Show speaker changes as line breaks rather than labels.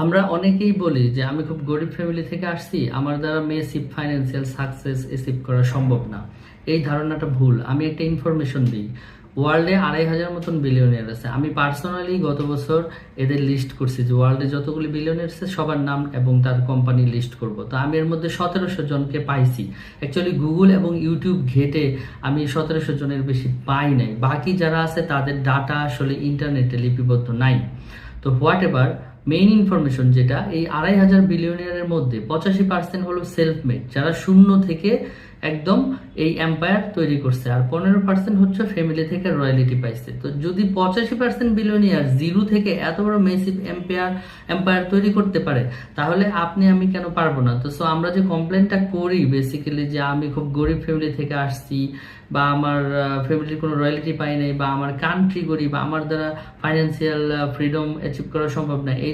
আমরা অনেকেই বলি যে আমি খুব গরিব ফ্যামিলি থেকে আসছি, আমার দ্বারা মেসিভ ফাইন্যান্সিয়াল সাকসেস অ্যাচিভ করা সম্ভব না। এই ধারণাটা ভুল। আমি একটা ইনফরমেশন দিই, ওয়ার্ল্ডে 2,500 মতন বিলিয়নিয়ার আছে। আমি পার্সোনালি গত বছর এদের লিস্ট করছি যে ওয়ার্ল্ডে যতগুলি বিলিয়নিয়ার আছে সবার নাম এবং তার কোম্পানি লিস্ট করব। তো আমি এর মধ্যে 1700 জনকে পাইছি। অ্যাকচুয়ালি গুগল এবং ইউটিউব ঘেটে আমি 1700 জনের বেশি পাই নাই। বাকি যারা আছে তাদের ডাটা আসলে ইন্টারনেটে লিপিবদ্ধ নাই। তো হোয়াট এভার, মেইন ইনফরমেশন যেটা, এই 2,500 বিলিয়নিয়ারের মধ্যে 85% হলো সেলফ মেড, যারা শূন্য থেকে একদম এই এম্পায়ার তৈরি করছে, আর 15% হচ্ছে ফ্যামিলি থেকে রয়্যালিটি পাইছে। তো যদি 85% বিলিয়নিয়ার জিরো থেকে এত বড় মেসিভ এম্পায়ার তৈরি করতে পারে, তাহলে আপনি আমি কেন পারবো না? তো সো আমরা যে কমপ্লেনটা করি বেসিক্যালি যে আমি খুব গরিব ফ্যামিলি থেকে আসছি, বা আমার ফ্যামিলির কোনো রয়্যালিটি পাই নাই, বা আমার কান্ট্রি গরিব, আমার দ্বারা ফাইন্যান্সিয়াল ফ্রিডম অ্যাচিভ করা সম্ভব না, এই